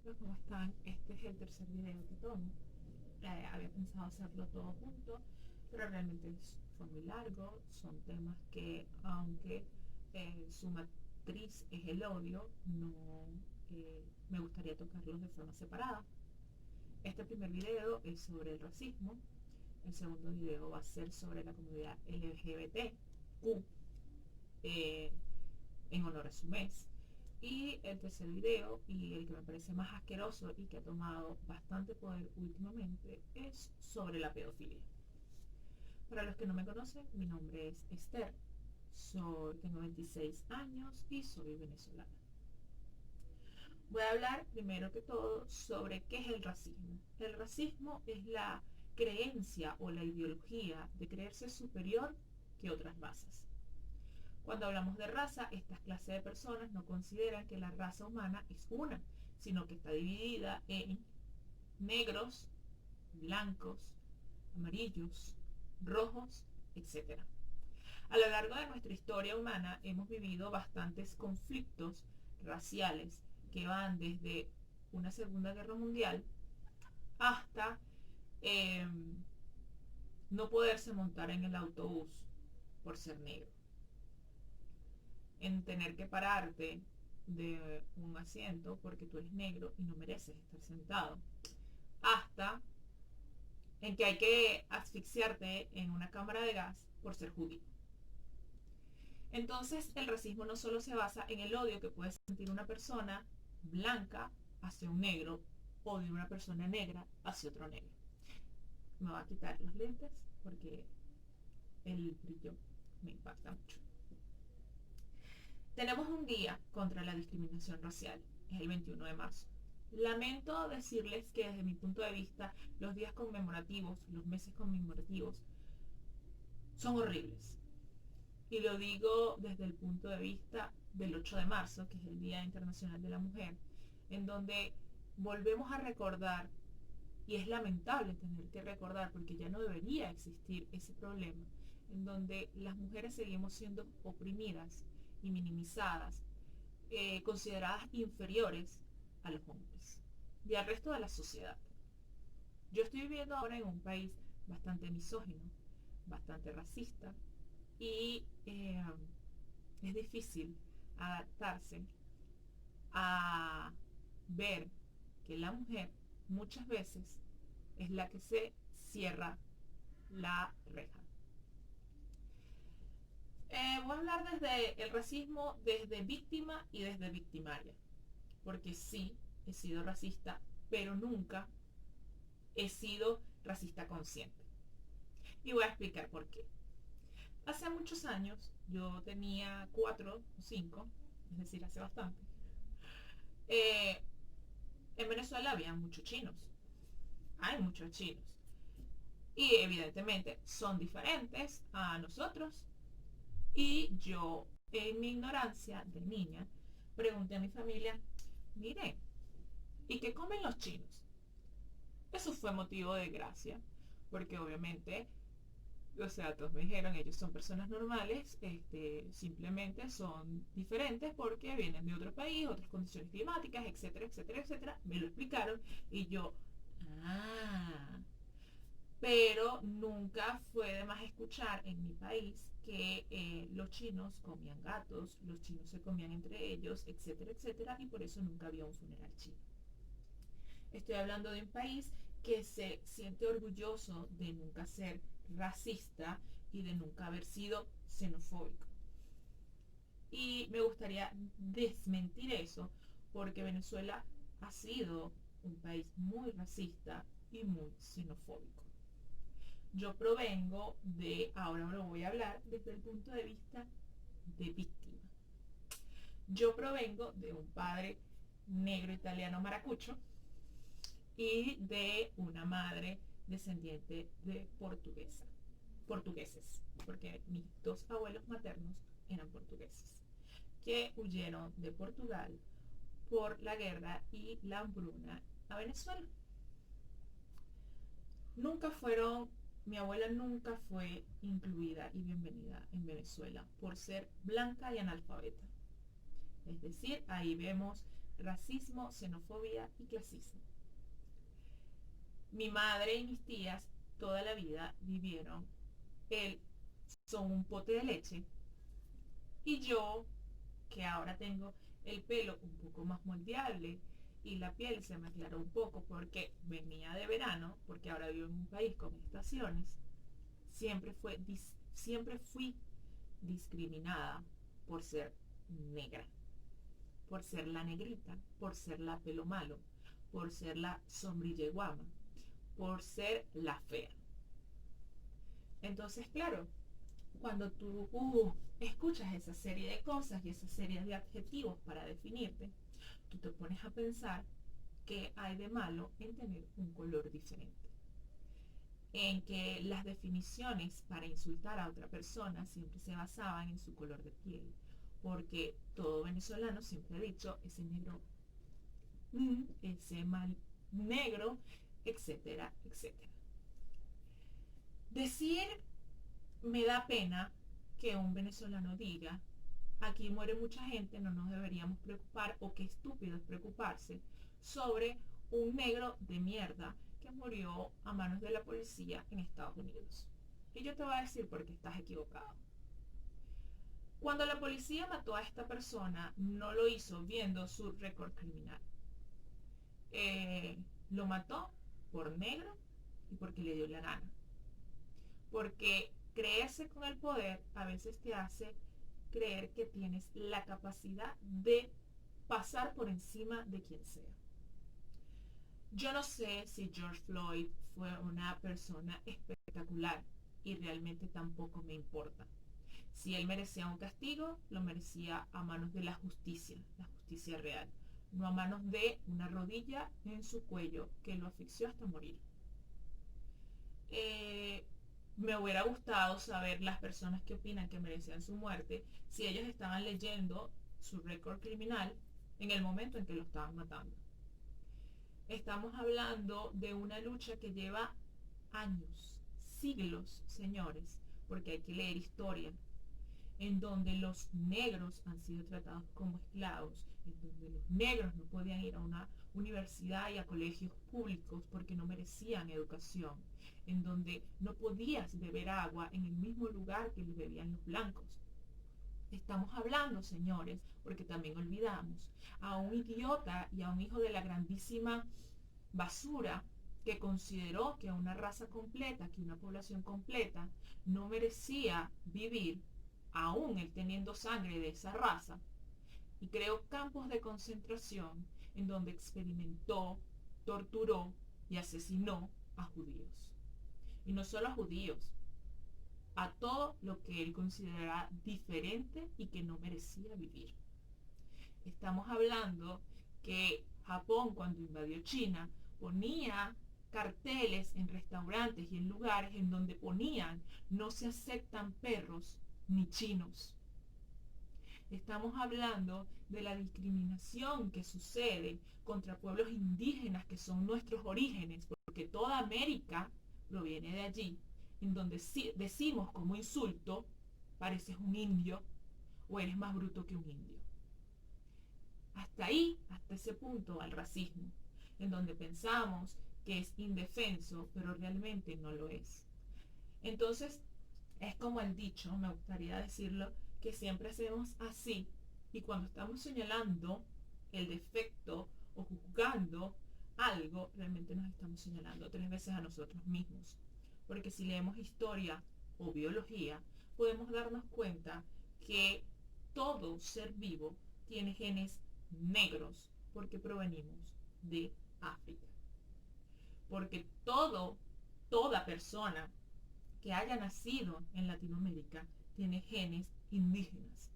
chicos, ¿cómo están? Este es el tercer video que tomo. Había pensado hacerlo todo junto, pero realmente fue muy largo. Son temas que, aunque su matriz es el odio, no me gustaría tocarlos de forma separada. Este primer video es sobre el racismo. El segundo video va a ser sobre la comunidad LGBTQ, eh, en honor a su mes. Y el tercer video, y el que me parece más asqueroso y que ha tomado bastante poder últimamente, es sobre la pedofilia. Para los que no me conocen, mi nombre es Esther, tengo 26 años y soy venezolana. Voy a hablar primero que todo sobre qué es el racismo. El racismo es la creencia o la ideología de creerse superior que otras razas. Cuando hablamos de raza, estas clases de personas no consideran que la raza humana es una, sino que está dividida en negros, blancos, amarillos, rojos, etc. A lo largo de nuestra historia humana hemos vivido bastantes conflictos raciales que van desde una Segunda Guerra Mundial hasta eh, no poderse montar en el autobús por ser negro, en tener que pararte de un asiento porque tú eres negro y no mereces estar sentado, hasta en que hay que asfixiarte en una cámara de gas por ser judío. Entonces, el racismo no solo se basa en el odio que puede sentir una persona blanca hacia un negro o de una persona negra hacia otro negro. Me voy a quitar los lentes porque el brillo me impacta mucho. Tenemos un día contra la discriminación racial, es el 21 de marzo. Lamento decirles que desde mi punto de vista los días conmemorativos, los meses conmemorativos, son horribles. Y lo digo desde el punto de vista del 8 de marzo, que es el Día Internacional de la Mujer, en donde volvemos a recordar, y es lamentable tener que recordar porque ya no debería existir ese problema, en donde las mujeres seguimos siendo oprimidas y minimizadas, consideradas inferiores a los hombres y al resto de la sociedad. Yo estoy viviendo ahora en un país bastante misógino, bastante racista y es difícil adaptarse a ver que la mujer muchas veces es la que se cierra la reja. Voy a hablar desde el racismo, desde víctima y desde victimaria, porque sí, he sido racista, pero nunca he sido racista consciente. Y voy a explicar por qué. Hace muchos años, yo tenía 4 o 5, es decir, hace bastante, eh, en Venezuela había muchos chinos. Hay muchos chinos. Y evidentemente son diferentes a nosotros. Y yo, en mi ignorancia de niña, pregunté a mi familia, miren, ¿y qué comen los chinos? Eso fue motivo de gracia, porque obviamente, o sea, todos me dijeron, ellos son personas normales, simplemente son diferentes porque vienen de otro país, otras condiciones climáticas, etcétera, etcétera, etcétera. Me lo explicaron y yo, ah, pero nunca fue de más escuchar en mi país que los chinos comían gatos, los chinos se comían entre ellos, etcétera, etcétera, y por eso nunca había un funeral chino. Estoy hablando de un país que se siente orgulloso de nunca ser racista y de nunca haber sido xenofóbico. Y me gustaría desmentir eso porque Venezuela ha sido un país muy racista y muy xenofóbico. Yo provengo de, ahora lo voy a hablar desde el punto de vista de víctima. Yo provengo de un padre negro italiano maracucho y de una madre descendiente de portugueses, porque mis dos abuelos maternos eran portugueses, que huyeron de Portugal por la guerra y la hambruna a Venezuela. Nunca fueron, mi abuela nunca fue incluida y bienvenida en Venezuela por ser blanca y analfabeta. Es decir, ahí vemos racismo, xenofobia y clasismo. Mi madre y mis tías toda la vida vivieron el son un pote de leche y yo, que ahora tengo el pelo un poco más moldeable y la piel se me aclaró un poco porque venía de verano, porque ahora vivo en un país con estaciones, siempre fui discriminada por ser negra, por ser la negrita, por ser la pelo malo, por ser la sombrilla guama, por ser la fea. Entonces, claro, cuando tú escuchas esa serie de cosas y esa serie de adjetivos para definirte, tú te pones a pensar qué hay de malo en tener un color diferente. En que las definiciones para insultar a otra persona siempre se basaban en su color de piel. Porque todo venezolano siempre ha dicho ese negro, ese mal negro, etcétera, etcétera. Decir me da pena que un venezolano diga, aquí muere mucha gente, no nos deberíamos preocupar, o qué estúpido es preocuparse sobre un negro de mierda que murió a manos de la policía en Estados Unidos. Y yo te voy a decir por qué estás equivocado. Cuando la policía mató a esta persona, no lo hizo viendo su récord criminal. Lo mató por negro y porque le dio la gana. Porque creerse con el poder a veces te hace creer que tienes la capacidad de pasar por encima de quien sea. Yo no sé si George Floyd fue una persona espectacular y realmente tampoco me importa. Si él merecía un castigo, lo merecía a manos de la justicia real, no a manos de una rodilla en su cuello que lo asfixió hasta morir. Me hubiera gustado saber las personas que opinan que merecían su muerte si ellos estaban leyendo su récord criminal en el momento en que lo estaban matando. Estamos hablando de una lucha que lleva años, siglos, señores, porque hay que leer historia, en donde los negros han sido tratados como esclavos, en donde los negros no podían ir a una universidad y a colegios públicos porque no merecían educación, en donde no podías beber agua en el mismo lugar que lo bebían los blancos. Estamos hablando, señores, porque también olvidamos a un idiota y a un hijo de la grandísima basura que consideró que una raza completa, que una población completa no merecía vivir, aún él teniendo sangre de esa raza, y creó campos de concentración en donde experimentó, torturó y asesinó a judíos. Y no solo a judíos, a todo lo que él consideraba diferente y que no merecía vivir. Estamos hablando que Japón, cuando invadió China, ponía carteles en restaurantes y en lugares en donde ponían no se aceptan perros ni chinos. Estamos hablando de la discriminación que sucede contra pueblos indígenas que son nuestros orígenes, porque toda América proviene de allí, en donde decimos como insulto, pareces un indio o eres más bruto que un indio. Hasta ahí, hasta ese punto va el racismo, en donde pensamos que es indefenso, pero realmente no lo es. Entonces, es como el dicho, me gustaría decirlo, que siempre hacemos así, y cuando estamos señalando el defecto o juzgando algo, realmente nos estamos señalando 3 veces a nosotros mismos. Porque si leemos historia o biología, podemos darnos cuenta que todo ser vivo tiene genes negros porque provenimos de África. Porque toda persona que haya nacido en Latinoamérica tiene genes indígenas,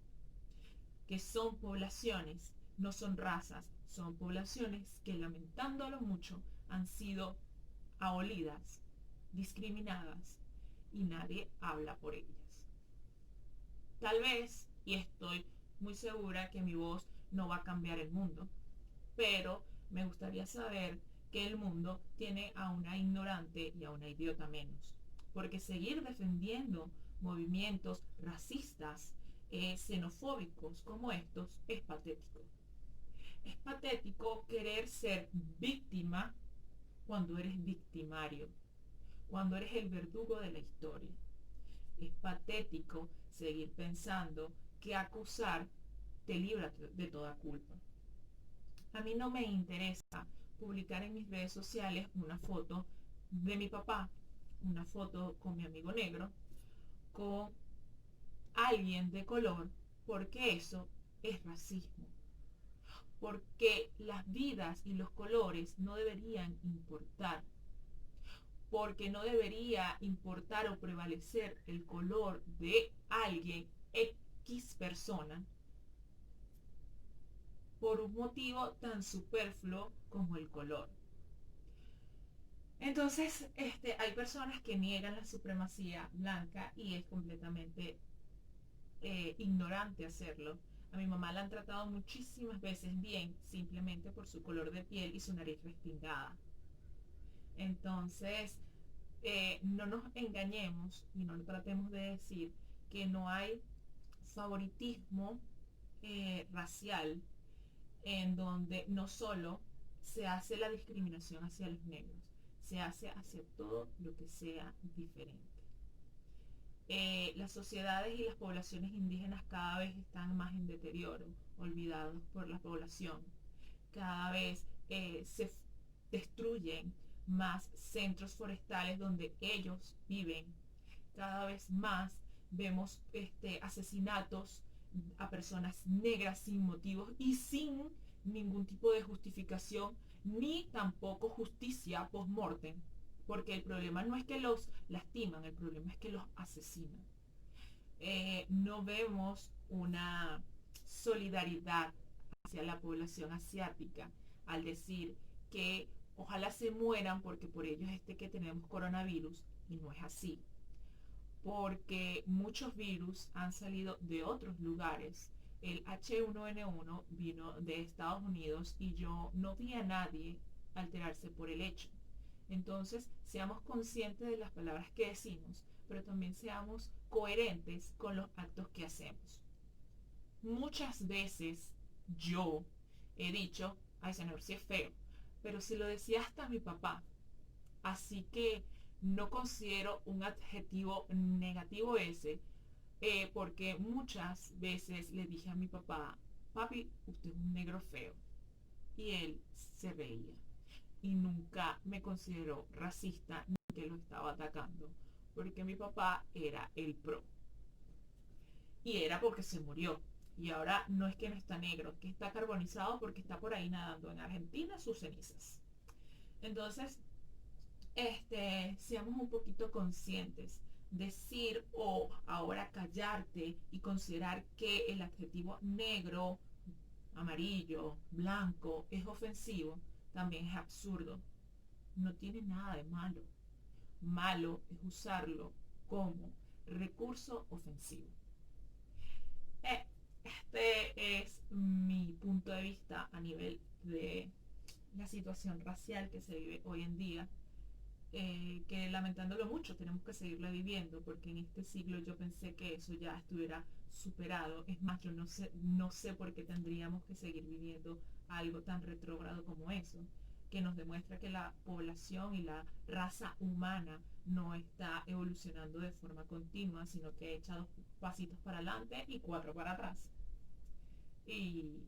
que son poblaciones, no son razas, son poblaciones que lamentándolo mucho han sido abolidas, discriminadas y nadie habla por ellas. Tal vez, y estoy muy segura que mi voz no va a cambiar el mundo, pero me gustaría saber que el mundo tiene a una ignorante y a una idiota menos. Porque seguir defendiendo movimientos racistas, xenofóbicos como estos es patético. Es patético querer ser víctima cuando eres victimario, cuando eres el verdugo de la historia. Es patético seguir pensando que acusar te libra de toda culpa. A mí no me interesa publicar en mis redes sociales una foto de mi papá, una foto con mi amigo negro, con alguien de color, porque eso es racismo. Porque las vidas y los colores no deberían importar. Porque no debería importar o prevalecer el color de alguien, X persona, por un motivo tan superfluo como el color. Entonces, hay personas que niegan la supremacía blanca y es completamente ignorante hacerlo. A mi mamá la han tratado muchísimas veces bien, simplemente por su color de piel y su nariz respingada. Entonces, no nos engañemos y no tratemos de decir que no hay favoritismo racial en donde no solo se hace la discriminación hacia los negros, se hace hacia todo lo que sea diferente. Las sociedades y las poblaciones indígenas cada vez están más en deterioro, olvidados por la población. Cada vez se destruyen más centros forestales donde ellos viven. Cada vez más vemos asesinatos a personas negras sin motivos y sin ningún tipo de justificación ni tampoco justicia post-mortem, porque el problema no es que los lastiman, el problema es que los asesinan. No vemos una solidaridad hacia la población asiática al decir que ojalá se mueran porque por ellos que tenemos coronavirus, y no es así, porque muchos virus han salido de otros lugares. El H1N1 vino de Estados Unidos y yo no vi a nadie alterarse por el hecho. Entonces, seamos conscientes de las palabras que decimos, pero también seamos coherentes con los actos que hacemos. Muchas veces yo he dicho, ay señor, sí es feo, pero si lo decía hasta mi papá. Así que no considero un adjetivo negativo ese, porque muchas veces le dije a mi papá, papi, usted es un negro feo. Y él se reía. Y nunca me consideró racista ni que lo estaba atacando, porque mi papá era el pro. Y era porque se murió. Y ahora no es que no está negro, es que está carbonizado porque está por ahí nadando en Argentina sus cenizas. Entonces, seamos un poquito conscientes. Decir o ahora callarte y considerar que el adjetivo negro, amarillo, blanco es ofensivo, también es absurdo. No tiene nada de malo. Malo es usarlo como recurso ofensivo. Este es mi punto de vista a nivel de la situación racial que se vive hoy en día, que lamentándolo mucho tenemos que seguirla viviendo, porque en este siglo yo pensé que eso ya estuviera superado. Es más, yo no sé por qué tendríamos que seguir viviendo algo tan retrógrado como eso, que nos demuestra que la población y la raza humana no está evolucionando de forma continua, sino que echa 2 pasitos para adelante y 4 para atrás. Y,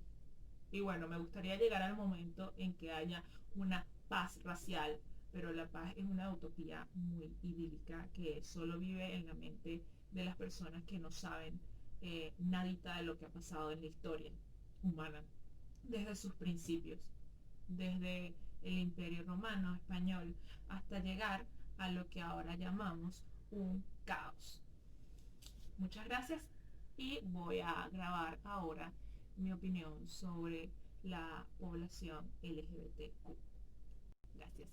y bueno, me gustaría llegar al momento en que haya una paz racial, pero la paz es una utopía muy idílica que solo vive en la mente de las personas que no saben nadita de lo que ha pasado en la historia humana, desde sus principios, desde el Imperio Romano Español hasta llegar a lo que ahora llamamos un caos. Muchas gracias y voy a grabar ahora mi opinión sobre la población LGBTQ. Gracias.